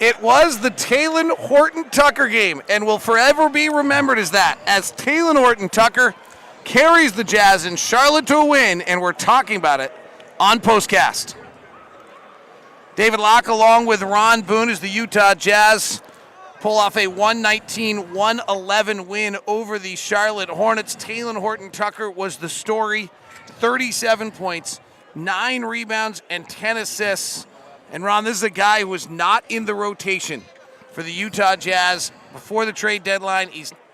It was the Talen Horton Tucker game and will forever be remembered as that, as Talen Horton Tucker carries the Jazz in Charlotte to a win, and we're talking about it on POSTCAST. David Locke along with Ron Boone as the Utah Jazz pull off a 119-111 win over the Charlotte Hornets. Talen Horton Tucker was the story, 37 points, 9 rebounds, and 10 assists. And Ron, this is a guy who was not in the rotation for the Utah Jazz before the trade deadline.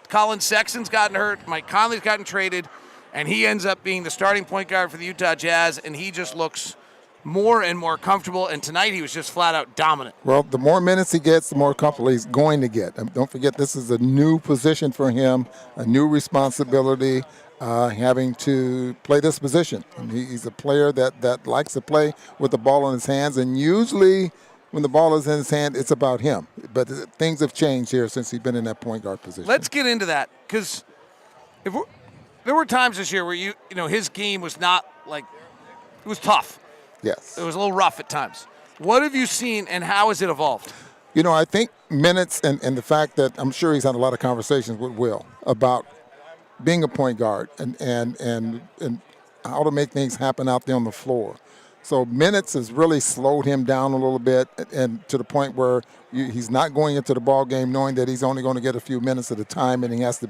Colin Sexton's gotten hurt, Mike Conley's gotten traded, and he ends up being the starting point guard for the Utah Jazz, and he just looks more and more comfortable, and tonight he was just flat out dominant. Well, the more minutes he gets, the more comfortable he's going to get. And don't forget, this is a new position for him, a new responsibility, having to play this position. And he's a player that likes to play with the ball in his hands, and usually when the ball is in his hand, it's about him. But things have changed here since he's been in that point guard position. Let's get into that, because there were times this year where you know his game was not like, it was tough. Yes. It was a little rough at times. What have you seen, and how has it evolved? You know, I think minutes and the fact that I'm sure he's had a lot of conversations with Will about being a point guard and how to make things happen out there on the floor. So minutes has really slowed him down a little bit, and to the point where he's not going into the ball game knowing that he's only going to get a few minutes at a time, and he has to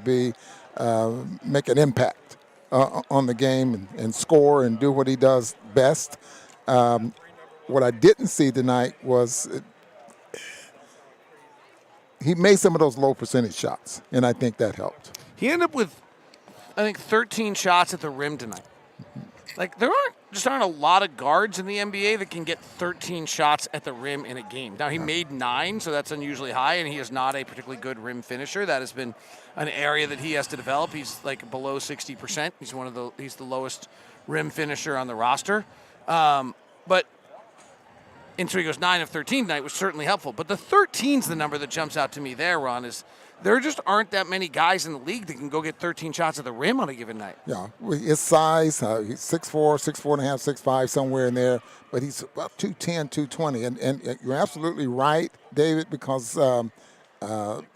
make an impact on the game and score and do what he does best. What I didn't see tonight was he made some of those low percentage shots, and I think that helped. He ended up with, I think, 13 shots at the rim tonight. Like, there aren't a lot of guards in the NBA that can get 13 shots at the rim in a game. Now, he made 9, so that's unusually high, and he is not a particularly good rim finisher. That has been an area that he has to develop. He's like below 60%. He's the lowest rim finisher on the roster. And so he goes 9 of 13 tonight, was certainly helpful. But the 13's the number that jumps out to me there, Ron, is there just aren't that many guys in the league that can go get 13 shots at the rim on a given night. Yeah, his size, he's 6'4", 6'4 and a half, 6'5", somewhere in there. But he's about 210, 220. And you're absolutely right, David, because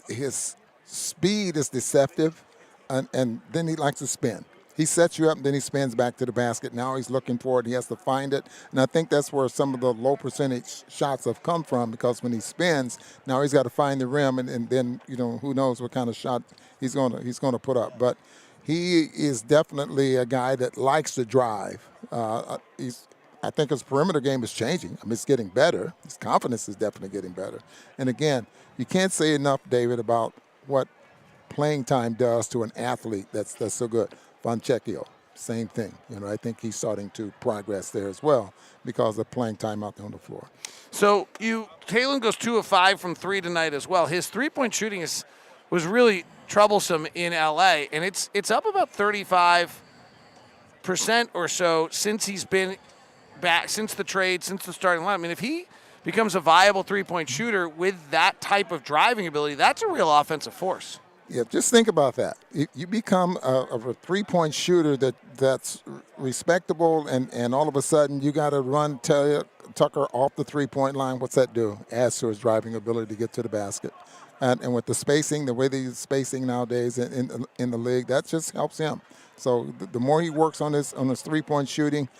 his speed is deceptive, and then he likes to spin. He sets you up, and then he spins back to the basket. Now he's looking for it. He has to find it. And I think that's where some of the low percentage shots have come from, because when he spins, now he's got to find the rim, and then, who knows what kind of shot he's going to put up. But he is definitely a guy that likes to drive. I think his perimeter game is changing. I mean, it's getting better. His confidence is definitely getting better. And, again, you can't say enough, David, about what playing time does to an athlete that's so good. Bonchecchio, same thing. I think he's starting to progress there as well because of playing time out there on the floor. So Talen goes 2 of 5 from 3 tonight as well. His three-point shooting was really troublesome in LA, and it's up about 35% or so since he's been back, since the trade, since the starting line. I mean, if he becomes a viable three-point shooter with that type of driving ability, that's a real offensive force. Yeah, just think about that. You become a three-point shooter that's respectable, and all of a sudden you got to run Tucker off the three-point line. What's that do? Adds to his driving ability to get to the basket. And with the spacing, the way that he's spacing nowadays in the league, that just helps him. So the more he works on his three-point shooting,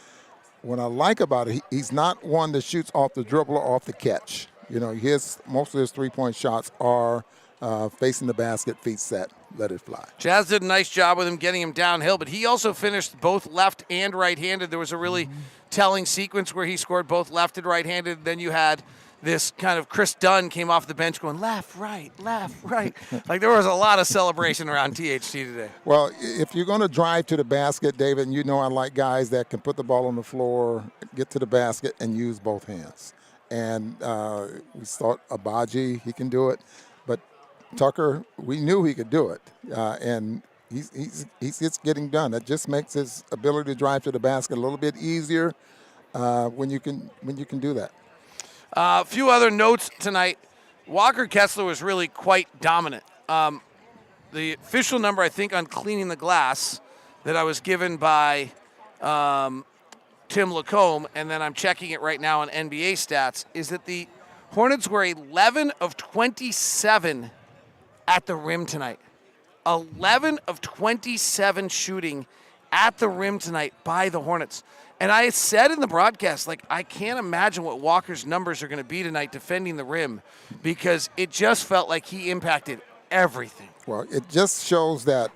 what I like about it, he's not one that shoots off the dribble or off the catch. Most of his three-point shots are facing the basket, feet set, let it fly. Jazz did a nice job with him getting him downhill, but he also finished both left and right-handed. There was a really telling sequence where he scored both left and right-handed. Then you had this kind of Chris Dunn came off the bench going left, right. Like there was a lot of celebration around THT today. Well, if you're going to drive to the basket, David, and I like guys that can put the ball on the floor, get to the basket, and use both hands. And we thought Abaji, he can do it. But Tucker, we knew he could do it, and he's just getting done. That just makes his ability to drive to the basket a little bit easier when you can do that. A few other notes tonight. Walker Kessler was really quite dominant. The official number, I think, on cleaning the glass that I was given by Tim Lacombe, and then I'm checking it right now on NBA stats, is that the Hornets were 11 of 27 at the rim tonight. 11 of 27 shooting at the rim tonight by the Hornets. And I said in the broadcast, like, I can't imagine what Walker's numbers are going to be tonight defending the rim, because it just felt like he impacted everything. Well, it just shows that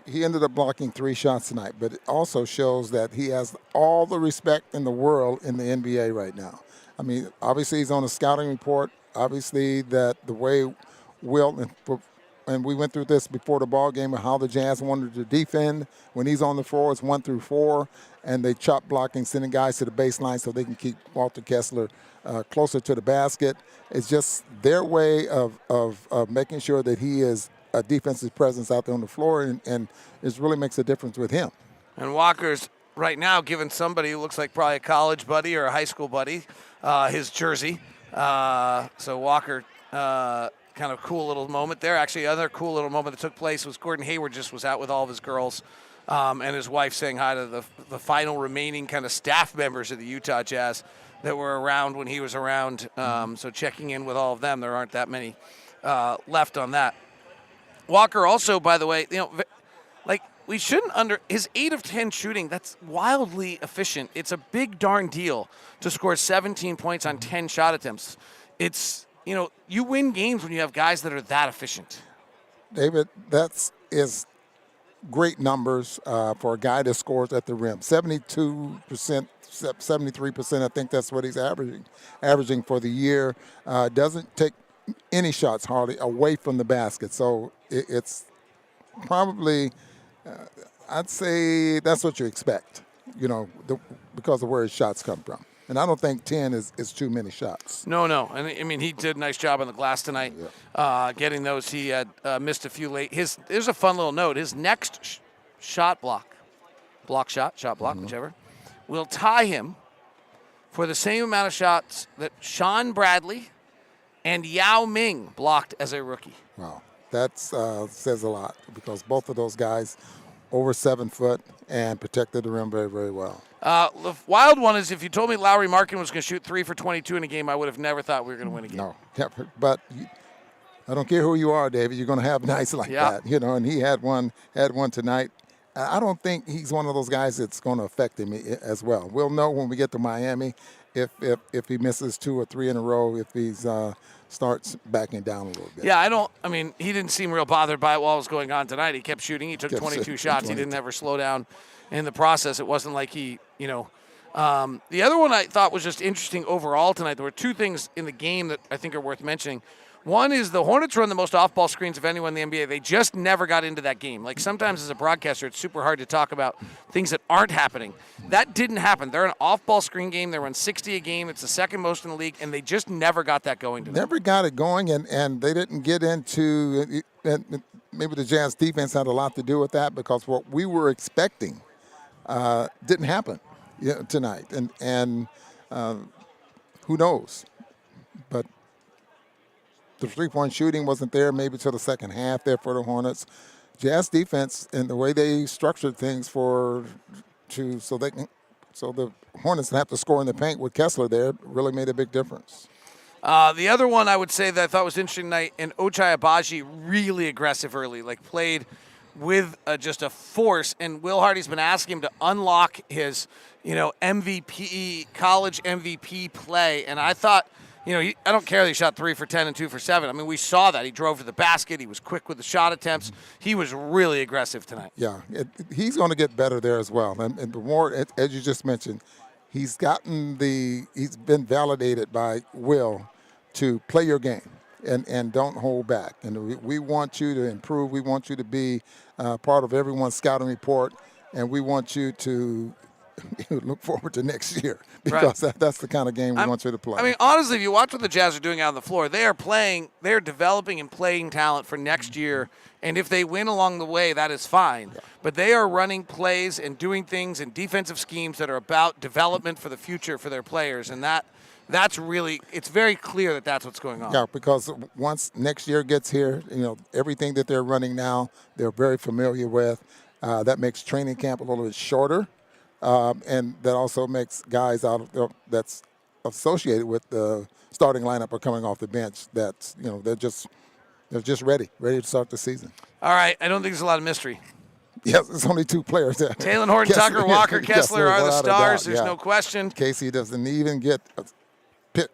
he ended up blocking 3 shots tonight, but it also shows that he has all the respect in the world in the NBA right now. I mean, obviously he's on a scouting report. Obviously that the way Will, and we went through this before the ball game, of how the Jazz wanted to defend when he's on the floor. It's 1 through 4, and they chop blocking, sending guys to the baseline so they can keep Walter Kessler closer to the basket. It's just their way of making sure that he is a defensive presence out there on the floor, and it really makes a difference with him. And Walker's right now giving somebody who looks like probably a college buddy or a high school buddy his jersey. So Walker, kind of cool little moment there. Actually, another cool little moment that took place was Gordon Hayward just was out with all of his girls and his wife, saying hi to the final remaining kind of staff members of the Utah Jazz that were around when he was around. So checking in with all of them. There aren't that many left on that. Walker also, by the way, like, we shouldn't his 8 of 10 shooting, that's wildly efficient. It's a big darn deal to score 17 points on 10 shot attempts. It's, you win games when you have guys that are that efficient. David, is great numbers for a guy that scores at the rim. 72%, 73%, I think that's what he's averaging for the year. Doesn't take any shots hardly away from the basket. So it's probably, I'd say that's what you expect, because of where his shots come from. And I don't think 10 is too many shots. No. And I mean, he did a nice job on the glass tonight, getting those. He had missed a few late. There's a fun little note. His next shot block, whichever, will tie him for the same amount of shots that Sean Bradley and Yao Ming blocked as a rookie. Wow. That says a lot, because both of those guys over 7 foot and protected the rim very, very well. The wild one is, if you told me Lauri Markkanen was going to shoot 3 for 22 in a game, I would have never thought we were going to win a game. No, but I don't care who you are, David. You're going to have nights like that, And he had one tonight. I don't think he's one of those guys that's going to affect him as well. We'll know when we get to Miami if he misses 2 or 3 in a row, if he's starts backing down a little bit. Yeah, he didn't seem real bothered by it while it was going on tonight. He kept shooting. He took 22 shots. He didn't ever slow down in the process. It wasn't like he, the other one I thought was just interesting overall tonight. There were 2 things in the game that I think are worth mentioning. One is the Hornets run the most off-ball screens of anyone in the NBA. They just never got into that game. Like, sometimes as a broadcaster, it's super hard to talk about things that aren't happening. That didn't happen. They're an off-ball screen game. They run 60 a game. It's the second most in the league, and they just never got that going. Never got it going, and they didn't get into – and maybe the Jazz defense had a lot to do with that, because what we were expecting didn't happen tonight. And who knows? But the three-point shooting wasn't there maybe till the second half there for the Hornets. Jazz defense and the way they structured things so the Hornets have to score in the paint with Kessler there really made a big difference. The other one I would say that I thought was interesting tonight, and Ochai Agbaji really aggressive early, like played with just a force. And Will Hardy's been asking him to unlock his, MVP, college MVP play. And I thought, I don't care that he shot 3 for 10 and 2 for 7. I mean, we saw that. He drove to the basket. He was quick with the shot attempts. He was really aggressive tonight. Yeah, he's going to get better there as well. And the more, as you just mentioned, he's been validated by Will to play your game and don't hold back. And we want you to improve. We want you to be part of everyone's scouting report, and we want you to look forward to next year, because that's the kind of game we want you to play. I mean, honestly, if you watch what the Jazz are doing out on the floor, they're developing and playing talent for next year. And if they win along the way, that is fine. Yeah. But they are running plays and doing things and defensive schemes that are about development for the future for their players. And that's really, it's very clear that that's what's going on. Yeah, because once next year gets here, everything that they're running now, they're very familiar with. That makes training camp a little bit shorter. And that also makes guys that's associated with the starting lineup are coming off the bench. That's they're just ready to start the season. All right, I don't think there's a lot of mystery. Yes, it's only 2 players there. Talen Horton-Tucker, Walker Kessler are the stars. There's no question. Casey doesn't even get a pick.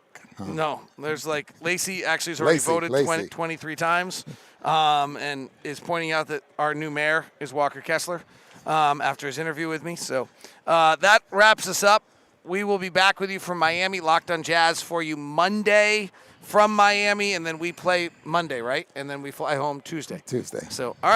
No, there's Lacey actually has already voted 23 times and is pointing out that our new mayor is Walker Kessler after his interview with me. So that wraps us up. We will be back with you from Miami, Locked on Jazz for you Monday from Miami, and then we play Monday, right? And then we fly home Tuesday. Tuesday. So, all right.